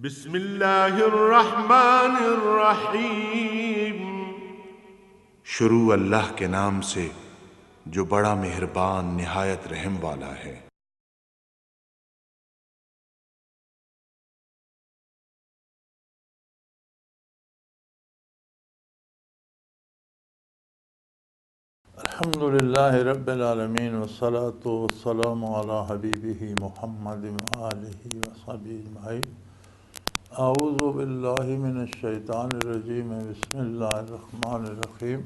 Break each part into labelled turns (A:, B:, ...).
A: बिस्मिल्लाहिर्रहमानिर्रहीम।
B: शुरू अल्लाह के नाम से जो बड़ा मेहरबान निहायत रहम वाला है।
C: अल्हम्दुलिल्लाहि रब्बिल आलमीन वस्सलातु वस्सलामु अला हबीबिही मुहम्मदिन व आलिहि व सहबिहि अजमईन। अऊज़ु बिल्लाहि मिनश शैतानिर रजीम। बिस्मिल्लाहिर रहमानिर रहीम।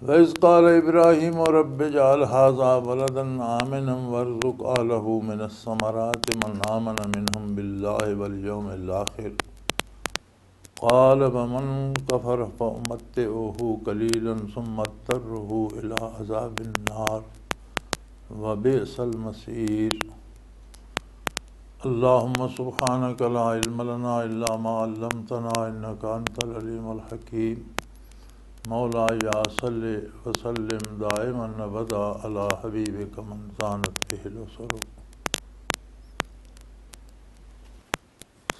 C: व इज़ क़ाल इब्राहीम रब्बि इजअल हाज़ा बलदन आमिनन वरज़ुक़ अहलहु मिनस समराति मन आमन मिनहुम बिल्लाहि वल यौमिल आखिर क़ाल वमन कफ़र फ़उमत्तिउहु क़लीलन सुम्मा अज़्तरुहु इला अज़ाबिन नार व बिअसल मसीर। अल्लाहुम्मा सुब्हानक ला इल्म लना इल्ला मा अल्लमतना इन्नका अंतल अलीमुल हकीम। मौलाया सल्लि व सल्लिम दाइमन अबदा अला हबीबिका मन ज़ानत बिहिल उसरूर।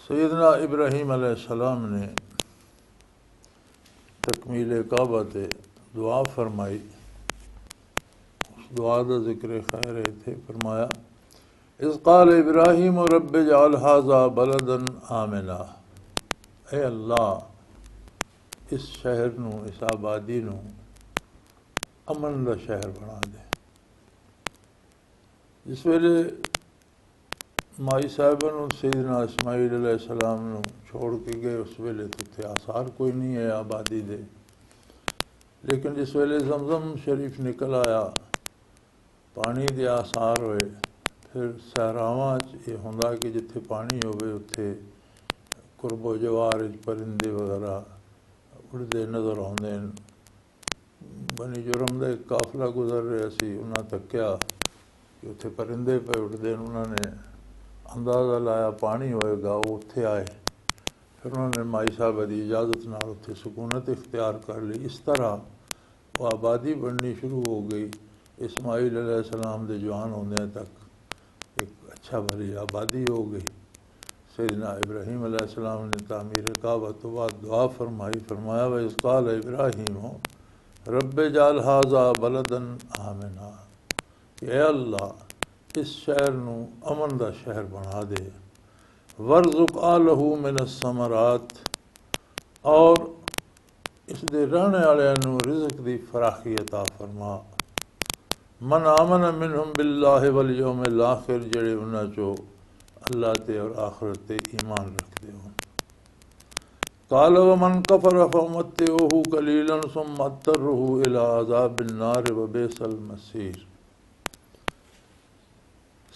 C: सैयदना इब्राहीम अलैहिस्सलाम ने तकमील काबा ते दुआ फरमाई। उस दुआ का जिक्र खैर थे फरमाया, इज़ क़ाल इब्राहीम रब्बि इजअल हाज़ा बलदन आमिना। ए अल्लाह, इस शहर नू, इस आबादी नू अमन का शहर बना दे। जिस वेले माई साहिबा नू सैयदना इस्माइल अलैहिस्सलाम नू छोड़ के गए, उस वेले तो उत्थे आसार कोई नहीं है आबादी दे। लेकिन जिस वेले जमजम शरीफ निकल आया, पानी के आसार होए, फिर सहरावां ये होंदा कि जिथे पानी होवे उत्थे कुरबो जवार परिंदे वगैरह उड़ते नज़र आते हैं। बनी जुरम का एक काफिला गुजर रहा सी, उन्हें तक्या कि उत्थे परिंदे पे उड़ते हैं। उन्होंने अंदाज़ा लाया पानी होएगा, वो उत्थे आए। फिर उन्होंने माई साहब की इजाज़त नाल उत्थे सुकूनत इख्तियार कर ली। इस तरह वो आबादी बननी शुरू हो गई। इस्माइल अलैहिस्सलाम के जवान होने तक एक अच्छा भली आबादी हो गई। सैयदना इब्राहीम अलैहिस्सलाम ने तामीर काबा तो बाद दुआ फरमाई। फरमाया, व इज़ क़ाल इब्राहीम रब्बि इजअल हाज़ा बलदन आमिना। ए अल्लाह, इस शहर नू अमन का शहर बना दे। वरज़ुक़ अहलहु मिनस समरात, और इसके रहने वाले नू रिज़्क़ दी फराखी अता फरमा। मन आमन मिनहुम बिल्लाहि वल यौमिल आखिर, जेड़े उन्हां चो अल्लाह ते और आखिरत ते ईमान रखते हो। क़ाल वमन कफ़र फ़उमत्तिउहु क़लीलन सुम्मा अज़्तरुहु इला अज़ाबिन नार व बिअसल मसीर।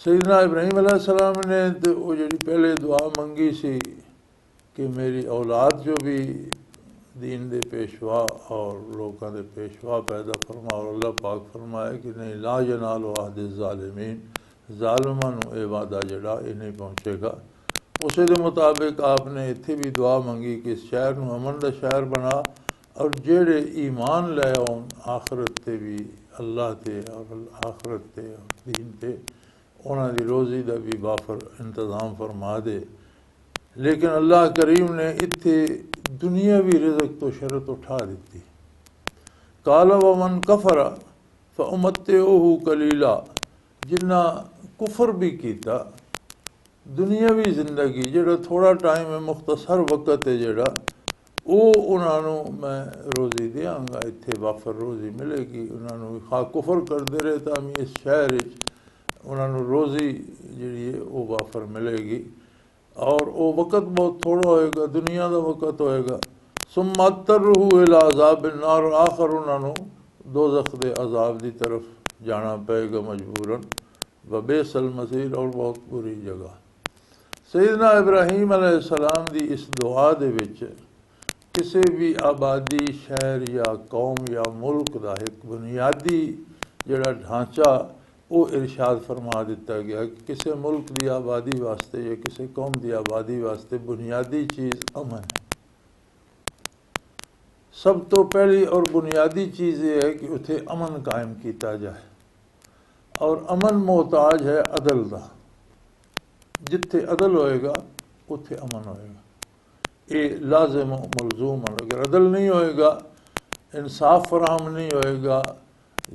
C: सैयदना इब्राहीम अलैहिस्सलाम ने तो वो जी पहले दुआ मंगी सी कि मेरी औलाद जो भी दीन दे पेशवा और लोगों के पेशवा पैदा फरमा। और अल्लाह पाक फरमाया कि नहीं, ला यनालु अहदि ज़ालिमीन, ज़ालिमां नूं ये वादा जड़ा ये नहीं पहुँचेगा। उस दे मुताबिक आपने इत्थे भी दुआ मंगी कि इस शहर नूं अमन का शहर बना, और जेड़े ईमान लै आउण आखिरत ते भी, अल्लाह ते और आखिरत ते और दीन ते, उन्हां दी रोज़ी का भी वाफर इंतज़ाम फरमा दे। लेकिन अल्लाह करीम ने इत्थे दुनियावी रिज़्क़ तो शरत उठा दी। क़ाल वमन कफ़र फ़उमत्तिउहु क़लीला, जिन्ना कुफर भी किया, दुनियावी जिंदगी जेड़ा थोड़ा टाइम है, मुख्तसर वक़्त है जेड़ा, वो उन्होंने मैं रोज़ी देंगा। इत्थे वाफर रोज़ी मिलेगी उन्होंने। खा कुफर करते रहे तो भी इस शहर उन्होंने रोज़ी जी वो वाफर मिलेगी। और वो वक़्त बहुत थोड़ा होएगा, दुनिया का वक़्त होएगा। सुम्मा अज़्तरुहु इला अज़ाबिन नार, आखिर उन्होंने दोज़ख दे अज़ाब की तरफ जाना पेगा मजबूरन। व बिअसल मसीर, और बहुत बुरी जगह। सैयदना इब्राहीम अलैहिस्सलाम की इस दुआ दे विच किसी भी आबादी, शहर या कौम या मुल्क का एक बुनियादी जिहड़ा ढांचा वो इरशाद फरमा दिता गया कि किसी मुल्क की आबादी वास्ते या किसी कौम की आबादी वास्ते बुनियादी चीज़ अमन है। सब तो पहली और बुनियादी चीज़ ये है कि उत्थे अमन कायम किया जाए। और अमन मोहताज है अदल का। जिथे अदल होएगा उत्थे अमन होएगा। ये लाजिम मलजूम है। अगर अदल नहीं होएगा, इंसाफ फराहम नहीं होएगा,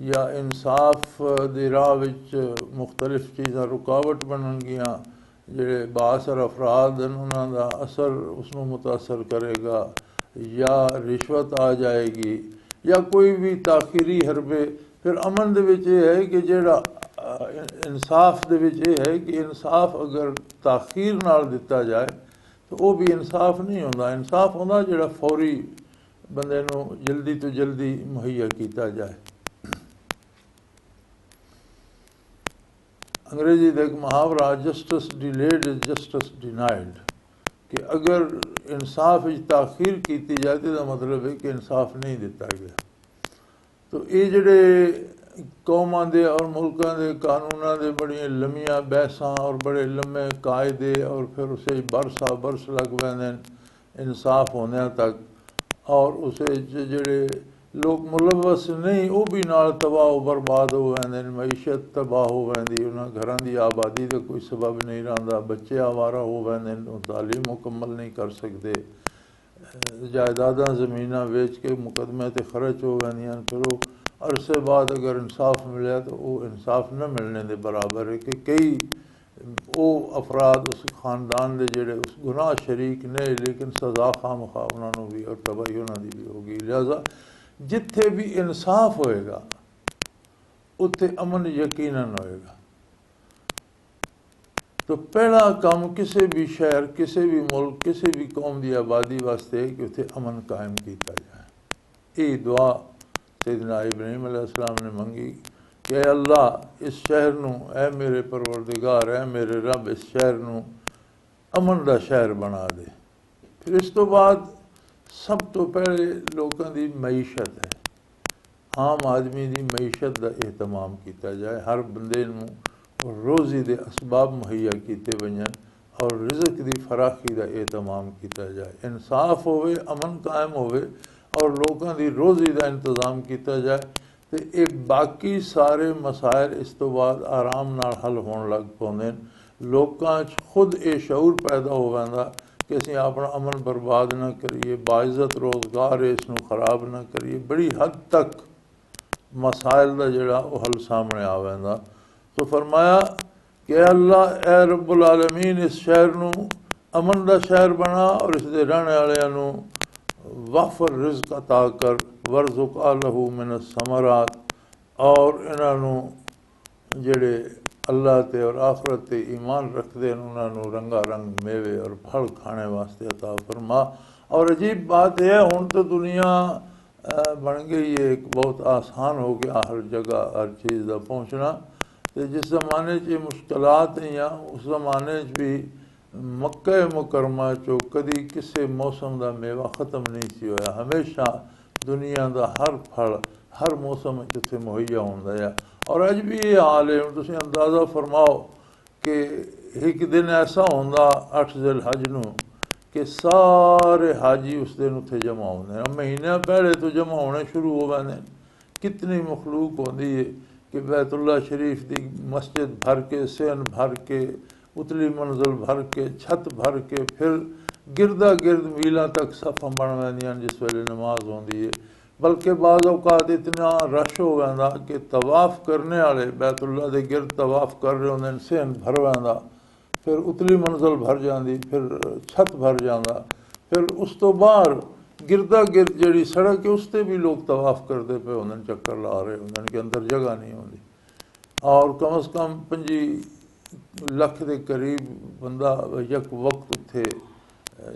C: या इंसाफ दी राह विच मुख्तलिफ चीज़ां रुकावट बननगियां जिहड़े बाअसर अफराद हैं उन्हां दा असर उसनूं मुतासर करेगा, या रिश्वत आ जाएगी, या कोई भी ताखीरी हरबे। फिर अमन दे विच ये है कि जिहड़ा इंसाफ दे विच ये है कि इंसाफ अगर ताखीर नाल दिता जाए तो वो भी इंसाफ नहीं होंदा। इंसाफ होंदा जिहड़ा फौरी बंदे नूं जल्दी तो जल्दी मुहैया किया जाए। अंग्रेजी का एक मुहावरा justice delayed is justice denied, कि अगर इंसाफ ताखीर की जाती तो मतलब है कि इंसाफ नहीं दिता गया। तो ये जोड़े कौमां दे और मुल्कां दे कानूनां दे बड़ियां लम्मियां बहसां और बड़े लम्मे कायदे और फिर उसे बरसा बरस लग पैंदे इंसाफ होने तक, और उसे जोड़े लोग मुलवस नहीं वो भी नाल तबाह बर्बाद हो वैंदे, मईशत तबाह हो वैंदी, उन्हां घरां दी आबादी का कोई सबब नहीं रहिंदा, बच्चे आवारा हो वैंदे, तालीम मुकम्मल नहीं कर सकते, जायदादां ज़मीनां वेच के मुकदमे ते खर्च हो वैंदियां। फिर वो अरसे बाद अगर इंसाफ मिले तो वो इंसाफ न मिलने के बराबर है कि कई वो अफराद उस खानदान के जोड़े उस गुनाह शरीक ने, लेकिन सज़ा खाम खा उन्होंने भी और तबाही उन्होंने भी होगी। लिहाजा जिथे भी इंसाफ होएगा उत्थे अमन यकीनन होएगा। तो पहला काम किसी भी शहर, किसी भी मुल्क, किसी भी कौम की आबादी वास्ते है कि उत्थे अमन कायम किया जाए। ये दुआ सैयदना इब्राहीम अलैहिस्सलाम ने मंगी कि अल्लाह इस शहर नूं, ऐ मेरे परवरदिगार, ऐ मेरे रब, इस शहर नूं अमन का शहर बना दे। फिर इस तो बाद सब तो पहले लोगों की मईशत है, आम आदमी की मईशत का एहतमाम किया जाए, हर बंदे नूं रोज़ी के असबाब मुहैया किए वजन और रिज़क की फराखी का एहतमाम किया जाए, इंसाफ होवे, अमन कायम होवे और लोगों की रोज़ी का इंतज़ाम किया जाए। तो ये बाकी सारे मसाइल इस तो बाद आराम नाल हल होने लग पाते। लोगों खुद ये शऊर पैदा हो वैंदा कि असीं अपना अमन बर्बाद ना करिए, बाइज़त रोज़गार है इसनूं खराब ना करिए। बड़ी हद तक मसाइल का जोड़ा वो हल सामने आ वैंदा। तो फरमाया कि अल्लाह ए रब्बुल आलमीन इस शहर नूं अमन का शहर बना और इस दे रहने वालियां नूं वाफर रिज़्क अता कर, वर्ज़ुक लहू मिन समरात, और इन्हों जेड़े अल्लाह ते और आखरत ते ईमान रखते हैं उन्होंने रंगा रंग मेवे और फल खाने वास्ते अता फरमा। और अजीब बात यह हुण तो दुनिया बन गई है, एक बहुत आसान हो गया हर जगह हर चीज़ का पहुँचना। तो जिस ज़माने च मुश्किलात हैं उस ज़माने भी मक्का मुकरमा चो कदी किसी मौसम का मेवा ख़त्म नहीं सी होया। हमेशा दुनिया का हर फल हर मौसम उत्थे मुहैया होंदा है। और अज भी ये हाल है। तुसीं अंदाज़ा फरमाओ कि एक दिन ऐसा होंदा 8 ज़िल हज नूं कि सारे हाजी उस दिन उत्थे जमा होंदे हैं, महीना पहले तो जमा होने शुरू हो वैंदे। कितनी मखलूक होंदी है कि बैतुल्ला शरीफ की मस्जिद भर के, सेन भर के, उतली मंजिल भर के, छत भर के, फिर गिरदा गिरद मीलों तक सफ़ां बन वैंदियां जिस वेले नमाज होंदी है। बल्कि बाज़ औकात इतना रश हो वैंदा कि तवाफ़ करने वाले बैतुल्ला के गिरद तवाफ़ कर रहे होंदे, सेन भर वैंदा, फिर उतली मंजिल भर जाती, फिर छत भर जाता, फिर उस तो बाहर गिरदा गिरद जी सड़क है उस पर भी लोग तवाफ़ करते पे होंदे, चक्कर ला रहे होंदे कि अंदर जगह नहीं होंदी। और कम अज़ कम 25 लख के करीब बंदा यक वक्त उत्थे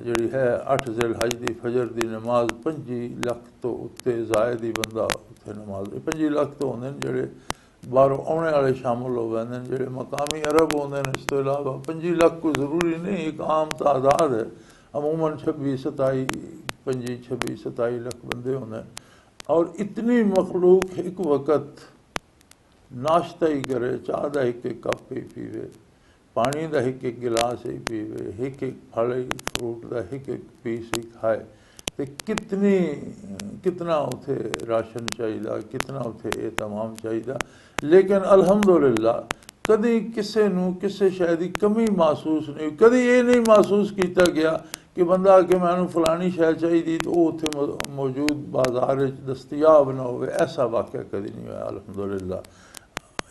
C: जी है 8 ज़िल हज की फजर की नमाज 25 लख तो उत्ते जायद ही बंदा उत्थे नमाज 25 लख तो होंदे जोड़े बाहरों आने वाले शामिल हो वैंदे जोड़े मकामी अरब होंदे ने। इस तो इलावा 25 लख कोई ज़रूरी नहीं, एक आम तादाद है। अमूमन 26-27 लख बंदे होंदे। और इतनी मखलूक एक वक्त नाश्ता ही करे, चाह का एक एक कप ही पीवे, पानी का एक एक गिलास ही पीवे, एक एक फल ही फ्रूट का एक एक पीस ही खाए, तो कितना उथे राशन चाहिए, कितना उथे एहतमाम चाहिए। लेकिन अल्हम्दुलिल्लाह कदी किसी नूं किसी शै दी कमी महसूस नहीं, कदी ये नहीं महसूस किया गया कि बंदा आके मैनू फलानी शै चाहिए तो वो उत्थे मौजूद बाजार दस्तियाब ना हो। ऐसा वाक़या कदी नहीं होया। अल्हम्दुलिल्लाह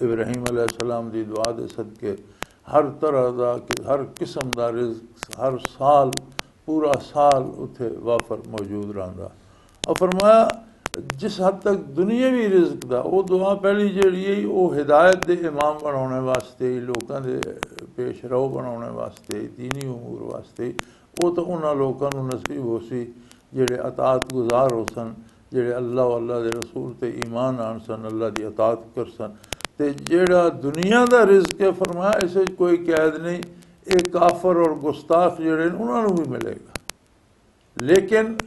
C: इब्राहीम अलैहिस्सलाम दी दुआ दे सदके हर तरह का हर किस्म का रिज़्क हर साल पूरा साल उत्थे वाफर मौजूद रहा। और फरमाया जिस हद तक दुनियावी रिज़्क दा वो दुआ पहली जिहड़ी है वो हिदायत दे इमाम बनाने वास्ते, लोगों के पेश रो बनाने वास्ते, दीनी उमूर वास्ते, वो तो उन्होंने लोगों को नसीब हो सी जिहड़े अतात गुजार हो सन, जिहड़े अल्लाह अल्लाह के रसूल ते ईमान आन सन, अल्लाह की अतात कर सन। तो जिहड़ा दुनिया का रिज़्क है फरमाया इस कोई कैद नहीं, एक काफर और गुस्ताख जिहड़े उन्होंने भी मिलेगा, लेकिन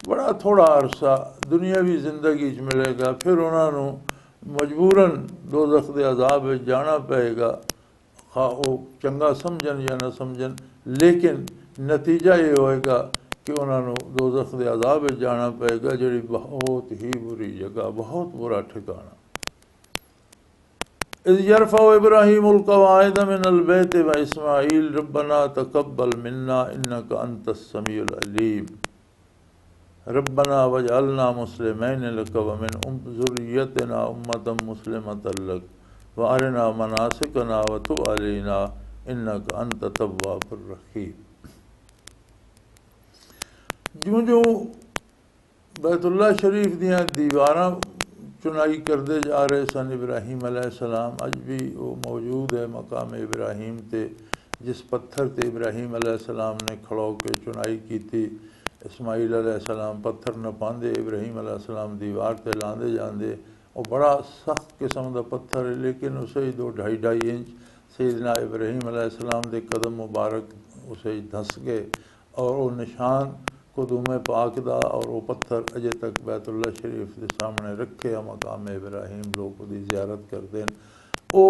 C: बड़ा थोड़ा अरसा दुनियावी जिंदगी मिलेगा, फिर उन्होंने मजबूरन दोज़ख दे अज़ाब में जाना पेगा, खा वो चंगा समझन या ना समझन, लेकिन नतीजा ये होएगा कि उन्होंने दोज़ख दे अज़ाब में जाना पेगा, जिहड़ी बहुत ही बुरी जगह, बहुत बुरा ठिकाना। इज़ यरफ़उ इब्राहीमुल क़वाइद मिनल बैत व इस्माईल रब्बना तक़ब्बल मिन्ना इन्नका अंतस समीउल अलीम रब्बना वजअलना मुस्लिमैन लक व मिन ज़ुर्रिय्यतिना उम्मतन मुस्लिमतन लक व अरिना मनासिकना व तुब अलैना इन्नका अंत तव्वाबुर रहीम। ज्यों ज्यों बैतुल्लाह शरीफ दियाँ दीवारां चुनाई करते जा रहे सन इब्राहीम अलैहिस्सलाम, अज भी वो मौजूद है मकाम इब्राहीम ते, जिस पत्थर ते इब्राहीम अलैहिस्सलाम ने खड़ो के चुनाई की थी। इस्माईल अलैहिस्सलाम पत्थर न पाते, इब्राहीम अलैहिस्सलाम दीवार ते लाते जाते, और बड़ा सख्त किस्म का पत्थर है, लेकिन उसे ही 2-2.5 इंच सैयदना इब्राहीम अलैहिस्सलाम के कदम मुबारक उसे ही धस गए, और वो निशान कुदूम पाक दा, और वो पत्थर अजे तक बैतुल्लाह शरीफ के सामने रखे आ मकाम इब्राहीम, लोग उसकी ज़ियारत करते हैं। वो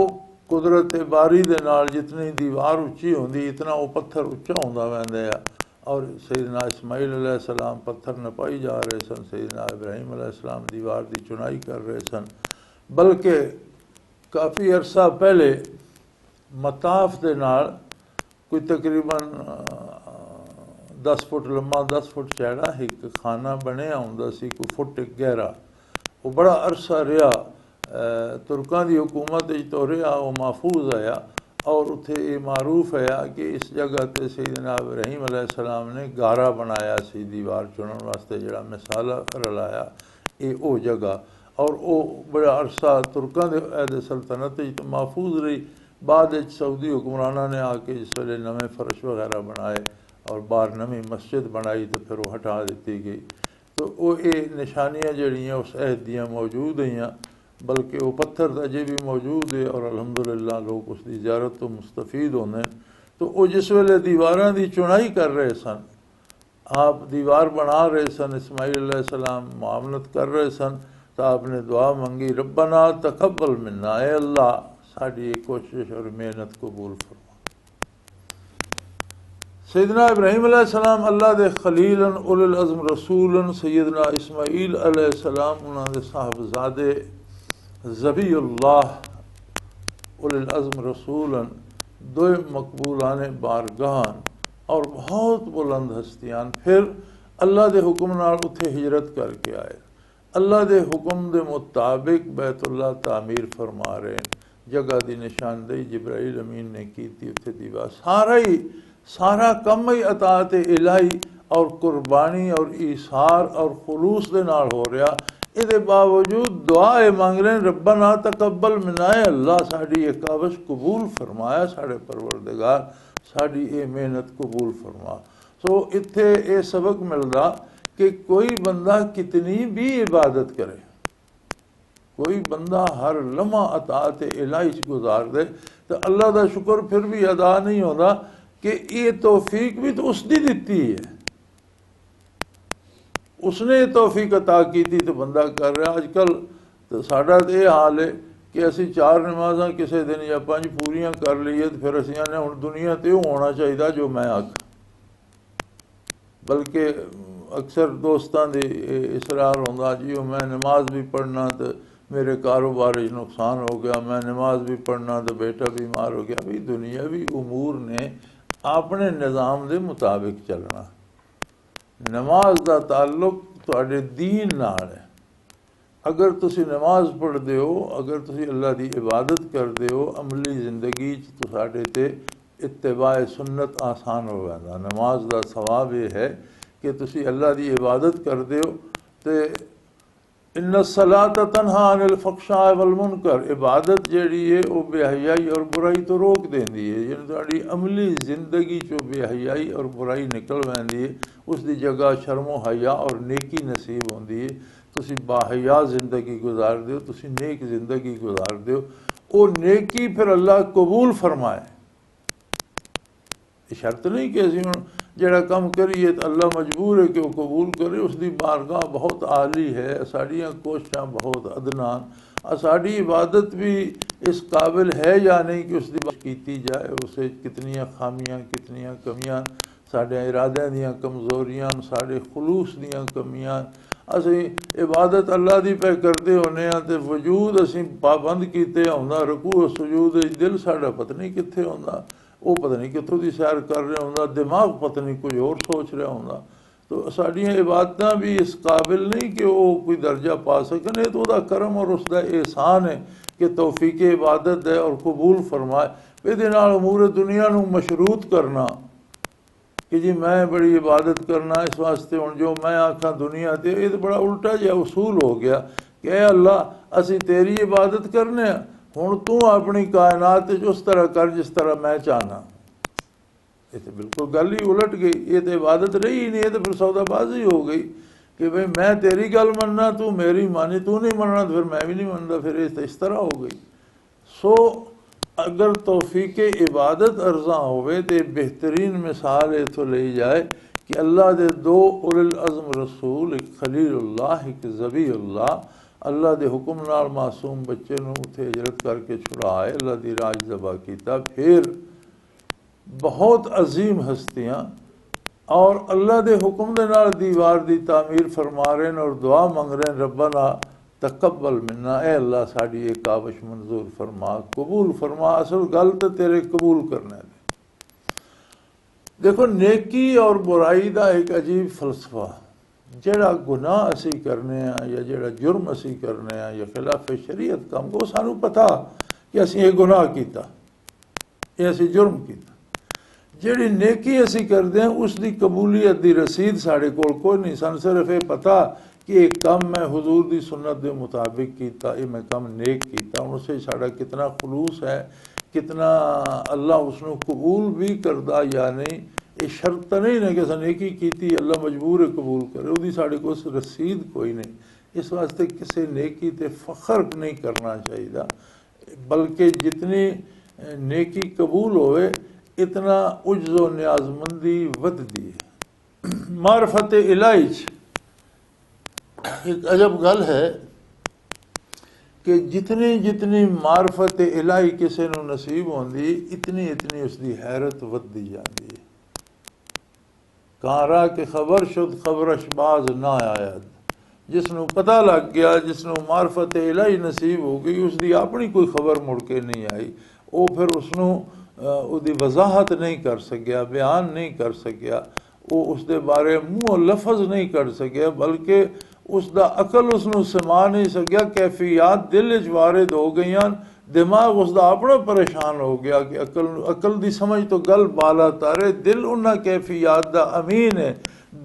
C: कुदरत बारी दे नाल जितनी दीवार उच्ची होंदी इतना वो पत्थर उच्चा होंदा वैंदा है। और सैयदना इस्माईल अलैहिस्सलाम पत्थर नपाई जा रहे सन, सैयदना इब्राहीम अलैहिस्सलाम दीवार की चुनाई कर रहे सन। बल्कि काफ़ी अरसा पहले मताफ दे नाल कोई तकरीबन 10 फुट लम्मा 10 फुट चौड़ा एक खाना बनया होंदा सी, कोई फुट गहरा। वो बड़ा अरसा रहा, तुर्कों की हुकूमत तो रहा, वो महफूज आया, और उत्थे ये मारूफ है कि इस जगह पर सैयदना इब्राहीम अलैहिस्सलाम ने गारा बनाया सी दीवार चुनने वास्ते, जिहड़ा मिसाला रलाया ये वो जगह। और वो बड़ा अरसा तुर्कों के अहद सल्तनत तो महफूज रही। बाद सऊदी हुक्मराना ने आके जिस वे नवे फर्श वगैरह बनाए और बाहर नवी मस्जिद बनाई तो फिर वो हटा दी गई। तो वो ये निशानियाँ जड़ियाँ उस अहद दियाँ मौजूद हैं, बल्कि वो पत्थर अजे भी मौजूद है, और अल्हम्दुलिल्लाह लोग उसकी ज़ियारत तो मुस्तफ़ीद होने। तो वो जिस वेले दीवारां की चुनाई कर रहे सन, आप दीवार बना रहे सन, इस्माईल अलैहिस्सलाम मामलत कर रहे सन, तो आपने दुआ मंगी रब्बना तक़ब्बल मिन्ना, ए अल्लाह साड़ी कोशिश और मेहनत कबूल फरमा। सैयदना इब्राहीम अलैहिस्सलाम अल्लाह दे खलीलन उलुल अज़्म रसूलन सैयदना इस्माईल अलैहिस्सलाम उन्होंने साहबजादे ज़बीउल्लाह उलुल अज़्म रसूलन दो मकबूलान बारगान और बहुत बुलंद हस्तियान, फिर अल्लाह के हुक्म नाल उत्थे हिजरत करके आए। अल्लाह के हुक्म के मुताबिक बैतुल्लाह तामीर फरमा रहे हैं। जगह की निशानदेही जिब्राइल अमीन ने की थी, उत्थे दीवार सारा कम ही अतात इलाही और कुर्बानी और ईसार और खुलूस के नाल हो रहा। ये बावजूद दुआ मंग रहे रब्बना तक़ब्बल मिन्ना, अल्लाह साड़ी ये कावश कबूल फरमाया, साढ़े परवरदिगार साड़ी ये मेहनत कबूल फरमा। सो इत्थे ये सबक मिलता कि कोई बंदा कितनी भी इबादत करे, कोई बंदा हर लम्हा अतात इलाही गुजार दे तो अल्लाह का शुक्र फिर भी अदा नहीं होता कि ये तौफीक भी तो उसकी दिती है, उसने तौफीक अता की थी तो बंदा कर रहा। अजकल तो साडा तो यह हाल है कि असी 4 नमाज़ां किसी दिन या 5 पूरियां कर लीए तो फिर असी आने हुण दुनिया तो होना चाहिए जो मैं आख। बल्कि अक्सर दोस्तों के इसरार होंदा जी मैं नमाज भी पढ़ना तो मेरे कारोबार में नुकसान हो गया, मैं नमाज भी पढ़ना तो बेटा बीमार हो गया। भी दुनियावी उमूर ने अपने निज़ाम के मुताबिक चलना। नमाज का ताल्लुक तुहाडे दीन नाल है। अगर तुसी नमाज पढ़ते हो, अगर तुसी अल्लाह की इबादत करते हो, अमली जिंदगी तुहाडे ते इत्तिबाए सुन्नत आसान हो जाता। नमाज का सवाब यह है कि तुसी अल्लाह की इबादत करते हो तो इन्ना सलात तनहा अनिल फख्शाए वल मुनकर, इबादत जिहड़ी है वो बेहयाई और बुराई तो रोक देंदी है। जिन्हें तुहाडी अमली जिंदगी चो बेहयाई और बुराई निकल वैंदी है, उसकी जगह शर्मो हया और नेकी नसीब होंदी है। तुसी बाहया जिंदगी गुजारदे हो, तुसी नेक जिंदगी गुजारदे हो, वो नेकी फिर अल्लाह कबूल फरमाए। शर्त नहीं कि असीं हुण जिहड़ा कम करिए तो अल्लाह मजबूर है कि वो कबूल करे, उसकी बारगाह बहुत आली है, साड़ियाँ कोशिशां बहुत अदनान, साड़ी इबादत भी इस काबिल है या नहीं कि उसकी बख्श की जाए। उसे कितनियाँ खामियाँ कितनियाँ कमियाँ, साढ़े इरादे दियाँ कमज़ोरियां, साढ़े खुलूस दियाँ कमियां। असी इबादत अल्लाह की पे करते होने तो वजूद असी पाबंद किते होंदा, रकू सजूद दिल साड़ा पता नहीं कित्थे होंदा, वो पता नहीं कितों की सैर कर रहा होंदा, दिमाग पता नहीं कुछ होर सोच रहा होंदा। तो साड़ियाँ इबादतां भी इस काबिल नहीं कि वो कोई दर्जा पा सकन। ये तो वह करम और उसका एहसान है कि तौफीक इबादत है और कबूल फरमाए। ये अमूर दुनिया नूं मशरूत करना कि जी मैं बड़ी इबादत करना इस वास्ते हूँ जो मैं आखा दुनिया ते, ये तो बड़ा उल्टा जिहा उसूल हो गया कि अल्लाह असी तेरी इबादत करने हुण तू अपनी कायनात उस तरह कर जिस तरह मैं चाहना। ये तो बिल्कुल गल ही उलट गई, ये तो इबादत रही ही नहीं, ये तो फिर सौदाबाजी हो गई कि भाई मैं तेरी गल मनना तू मेरी मानी, तू नहीं मनना तो फिर मैं भी नहीं मनता, फिर ये तो इस तरह हो गई। सो अगर तौफीक इबादत अर्जा होवे तो बेहतरीन मिसाल इतों ली जाए कि अल्लाह के दो उल अज़म रसूल, एक खलीलुल्लाह एक ज़बीउल्लाह, अल्लाह के हुक्म नाल मासूम बच्चे नूं उत्थे हिजरत करके छुड़ाए, अल्लाह की राज ज़बा किया। फिर बहुत अजीम हस्तियाँ और अल्लाह के हुक्म के नाल दीवार की तामीर फरमा रहे हैं और दुआ मंग रहे हैं, रब्बना तकब्बल मिन्ना, ए अल्लाह साड़ी एक काविश मंजूर फरमा, कबूल फरमा। असल गल तो तेरे कबूल करने दे। देखो नेकी और बुराई का एक अजीब फलसफा, जिहड़ा गुनाह असी करने या जिहड़ा जुर्म असी करने या खिलाफ शरीयत काम, वो सानू पता कि असी ये गुनाह किया, ये असी जुर्म किया। जिहड़ी नेकी असी करते हैं उसकी कबूलीयत की रसीद साढ़े कोल कोई नहीं। सन सिर्फ ये पता कि एक काम मैं हुजूर की सुन्नत के मुताबिक किया, ये मैं काम नेक किया, उससे साड़ा कितना खलूस है, कितना अल्लाह उसनों कबूल भी करता या नहीं। ये शर्त नहीं ने कि नेकी की अल्लाह मजबूर है कबूल करे, वो साढ़े को रसीद कोई नहीं। इस वास्ते किसी नेकी ते फख्र नहीं करना चाहिए, बल्कि जितनी नेकी कबूल होवे इतना उज्जो न्याजमंदी वधदी है। मारफत इलाही एक अजब गल है कि जितनी जितनी मारफत इलाही किसी को नसीब होंदी, इतनी इतनी उसकी हैरत वधदी जाती है। कारा के खबर शुद्ध खबरशबाज ना आया, जिसनों पता लग गया, जिसनों मारफत इलाही नसीब हो गई, उसकी अपनी कोई खबर मुड़ के नहीं आई, वो फिर उसनों उसकी वजाहत नहीं कर सकिया, बयान नहीं कर सकिया, वो उसके बारे मुँह लफज नहीं कर सकिया, बल्कि उसका अकल उसनों समा नहीं सकिया। कैफियात दिल च वारिद हो गई, दिमाग उसका अपना परेशान हो गया कि अकल की समझ तो गल बाला तारे, दिल उन्होंने कैफियात का अमीन है,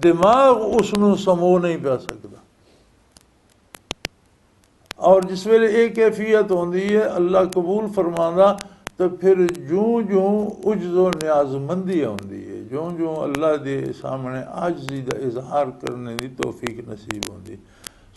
C: दिमाग उसनों समो नहीं पा सकता। और जिस वेले ये कैफियत होंदी है अल्लाह कबूल फरमांदा, तो फिर जूं जूं उज्जो न्याजमंदी आउंदी है, जूं जूं अल्लाह के सामने आजिज़ी का इजहार करने की तौफीक नसीब होंदी।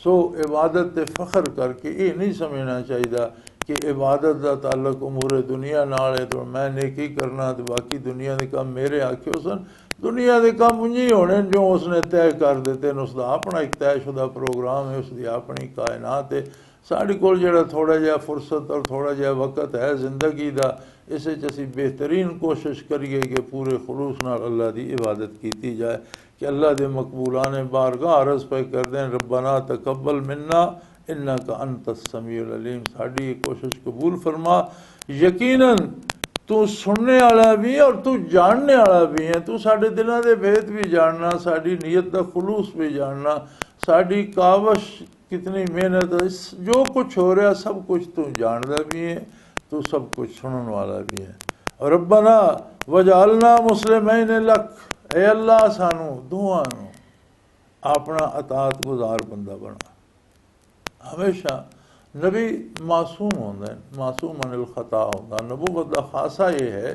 C: सो इबादत ते फख्र करके ये नहीं समझना चाहिए कि इबादत का ताल्लुक उमूर दुनिया नाल है, तो मैं नेकी करना तो बाकी दुनिया के काम मेरे आखे सन। दुनिया के काम उंजी होने जो उसने तय कर दिते हैं, उसका अपना एक तयशुदा प्रोग्राम है, उसकी अपनी कायनात है। साढ़े कोल जिहड़ा थोड़ा जिहा फुरसत और थोड़ा जिहा वक्त है जिंदगी का, इस असी बेहतरीन कोशिश करिए कि पूरे खलूस नाल अल्लाह की इबादत की जाए कि अल्लाह के मकबूलान बारगाह अर्ज़ पे कर दें, रब्बना तकब्बल मिन्ना, इन्नका अंतस समीउल अलीम। साड़ी ये कोशिश कबूल फरमा। यकीनन तू सुनने वाला भी है और तू जानने वाला भी है। तू साडे दिलों के भेद भी जानना, साड़ी नीयत का खुलूस भी जानना, साड़ी कावश कितनी मेहनत है, जो कुछ हो रहा सब कुछ तू जानता भी है, तू सब कुछ सुनने वाला भी है। और रब्बना वजालना मुस्लिमैन लक, ए अल्लाह सानू दोवां नू अपना अतात गुजार बंदा बना। हमेशा नबी मासूम होंगे, मासूम अनिल खता होंदा। नबूवत का खासा ये है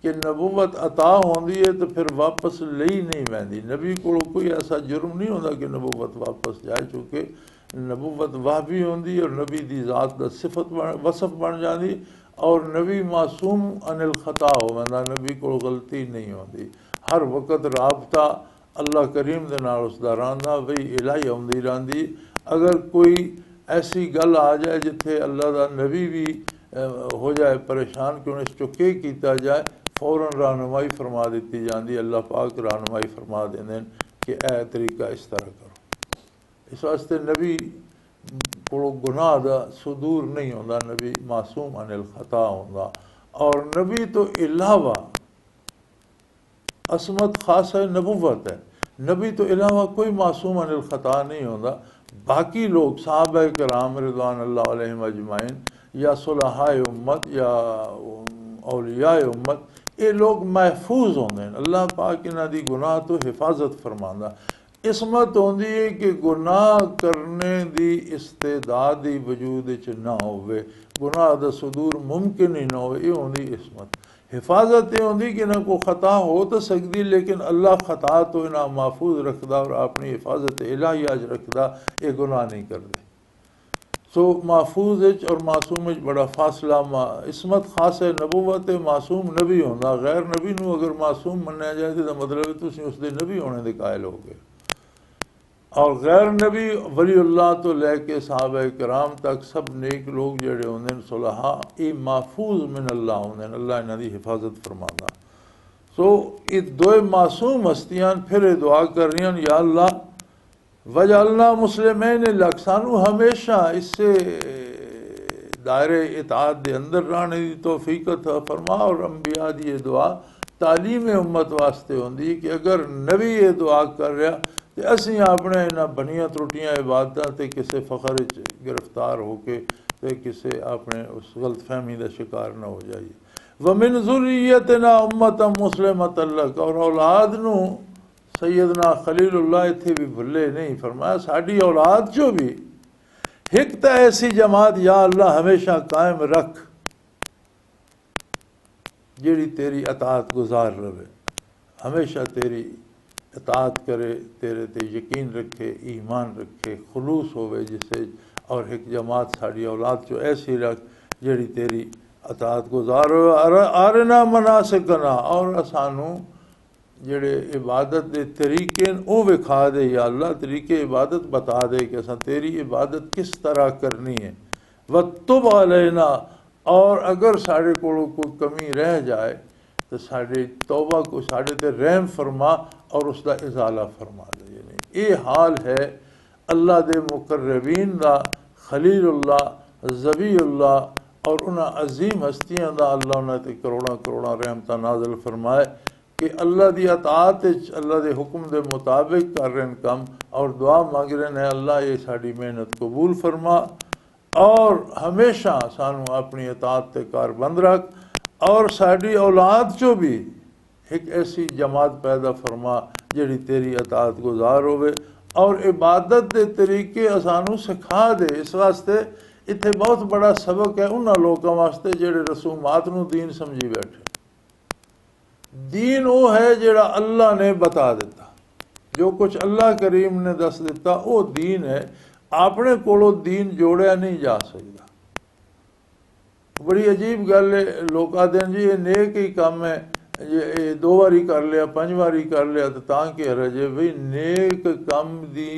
C: कि नबूवत अता होंदी है तो फिर वापस ली नहीं पैंदी। नबी को कोई ऐसा जुर्म नहीं होता कि नबूवत वापस जाए, चूँकि नबूवत वाह भी होंदी और नबी की ज़ात का सिफत वसफ बन जाती। और नबी मासूम अनिल खता होंदा, नबी को गलती नहीं होती। हर वक्त राबता अल्लाह करीम दे नाल उसदा रहिंदा, बई इलाही आउंदी रहिंदी। अगर कोई ऐसी गल आ जाए जिथे अल्लाह का नबी भी हो जाए परेशान कि उन्हें चुके किया जाए, फौरन रहनुमाई फरमा दी जाती। अल्लाह पाक रहनुमाई फरमा देंगे कि यह तरीका इस तरह करो। इस वास्ते नबी को गुनाह का सुदूर नहीं होता, नबी मासूम अनिल खता होंदा। और नबी तो इलावा असमत खास है नबूवत है, नबी तो इलावा कोई मासूम अनिल खता नहीं होता। बाकी लोग साहबा कराम रिज़वान अल्लाह अलैहिम अजमाइन या सुलहाए उम्मत या औलियाए उम्मत, ये लोग महफूज होंगे। अल्लाह पाक इन्हां दी गुनाह तो हिफाजत फरमांदा। इसमत होंदी है कि गुनाह करने दी इस्तेदाद ही वजूद च ना होवे, गुनाह दा सुदूर मुमकिन ही ना होवे, ये होंदी इसमत। हिफाजत ये होंदी कि ना को ख़ता हो तो सकती, लेकिन अल्लाह ख़ता तो इन्हें महफूज रखदा और अपनी हिफाजत इलाही अज रखदा, ये गुनाह नहीं करते। सो महफूज और मासूम बड़ा फासला। इसमत खास है नबूवत, मासूम नबी होंदा। गैर नबी नू अगर मासूम मन्या जाए तो मतलब है तुसीं उसदे नबी होने के कायल हो गए। और गैर नबी वलीउल्लाह तो लैके साहबा कराम तक सब नेक लोग जड़े होंगे सुलहा, ये महफूज मिन अल्लाह होंगे, अल्लाह इन्हां दी हिफाजत फरमांदा। सो ये दो मासूम हस्तियां फिर ये दुआ कर रही हैं, या अल्लाह वजअलना मुस्लिमैन लक, सानू हमेशा इससे दायरे इताअत दे अंदर रहने की तौफीक अता फरमा। और अंबिया दी ये दुआ तालीम उम्मत वास्ते होंदी कि अगर नबी ये दुआ कर रहा तो असी अपने इन्हां बनिया त्रुटियां इबादतां ते किसी फ़ख्र गिरफ्तार होके ते किसी अपने उस गलत फहमी का शिकार न हो जाइए। वमिन ज़ुर्रियतना उम्मतन मुस्लिमतन लक, और औलाद नू सैयदना खलीलुल्लाह इत्थे भी भुले नहीं, फरमाया साड़ी औलाद चो भी एक तो ऐसी जमात या अल्लाह हमेशा कायम रख जिहड़ी तेरी अतात गुजार रहे, हमेशा तेरी इताअत करे, तेरे ते यकीन रखे, ईमान रखे, खुलूस होवे जिसे। और एक जमात साड़ी औलाद चो ऐसी रख जिहड़ी तेरी अतात गुजार हो। आरना मनासिकना, और सानू जेड़े इबादत के तरीके वो विखा दे या अल्लाह, तरीके इबादत बता दे कि असा तेरी इबादत किस तरह करनी है। वतुब अलैना, और अगर साढ़े कोलों कोई कमी रह जाए तो साढ़े तौबा को साढ़े ते रहम फरमा और उसका इजाला फरमा दे। यानी ये हाल है अल्लाह दे मुकर्रबीन दा, खलीलुल्लाह, ज़बीउल्लाह और उन्हां अजीम हस्तियां दा अल्लाह उन्हां ते करोड़ां करोड़ां रहमतां नाज़िल फरमाए कि अल्लाह दी अताअत अल्लाह दे हुक्म दे मुताबिक कर रहे हैं कम, और दुआ मांग रहे हैं अल्लाह ये साड़ी मेहनत कबूल फरमा और हमेशा सानू अपनी अताअत ते कारबंद रख। और साड़ी औलाद चो भी एक ऐसी जमात पैदा फरमा जिहड़ी तेरी अताअत गुजार होवे और इबादत के तरीके सानू सिखा दे। इस वास्ते इत्थे बहुत बड़ा सबक है उन्हां लोगों वास्ते जिहड़े रसूमात नू दीन समझी बैठे। दीन वो है जिहड़ा अल्लाह ने बता दिता, जो कुछ अल्लाह करीम ने दस दिता वो दीन है। अपने कोलों दीन जोड़िया नहीं जा सकता। बड़ी अजीब गल है, लोग आते हैं जी ये नेक ही काम है, ये 2 बारी कर लिया 5 बारी कर लिया तो कि हरजे। बई नेक काम दी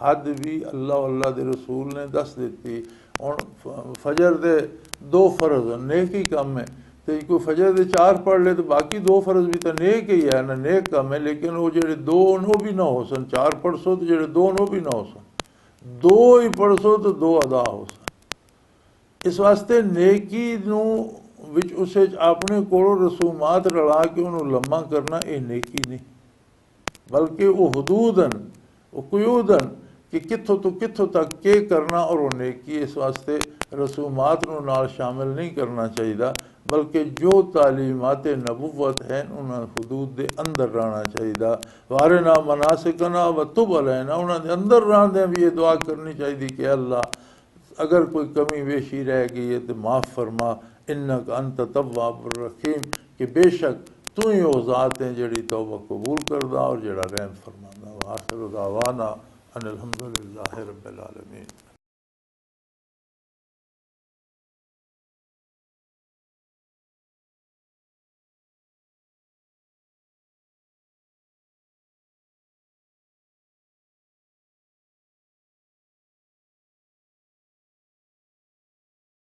C: हद भी अल्लाह अल्लाह दे रसूल ने दस दी। हुण फजर दे 2 फर्ज नेक ही काम है, तो कोई फजर दे 4 पढ़ ले तो बाकी 2 फर्ज भी तो नेक ही है ना, नेक काम है। लेकिन वो जेडे 2 वो भी ना हो सन, 4 पढ़ सो तो जेडे 2 वो भी ना हो सन। दो ही पढ़सो तो दो अदा हो सन। इस वास्ते नेकी नू विच उसे अपने कोलों रसूमात रला के उन्होंने लम्मा करना ये नेकी नहीं, बल्कि वो हदूदन वो कुयूदन कि कित्थों तो कित्थों तक के करना और वो नेकी। इस वास्ते रसूमात नू नाल शामिल नहीं करना चाहिए, बल्कि जो तालीमात नबूवत हैं उन्होंने हदूद के अंदर रहना चाहिए। वारे ना मनासिकना व तुब अलैना, उन्होंने अंदर रहने भी ये दुआ करनी चाहिए कि अल्लाह अगर कोई कमी बेशी रह गई है तो माफ़ फरमा, इन्नक अंत तव्वाबुर रहीम, कि बेशक तू ही वो ज़ात है जड़ी तौबा कबूल करदा और जड़ा रहम फरमांदा। आखिर दावाना अनिल हम्दुलिल्लाहि रब्बिल आलमीन।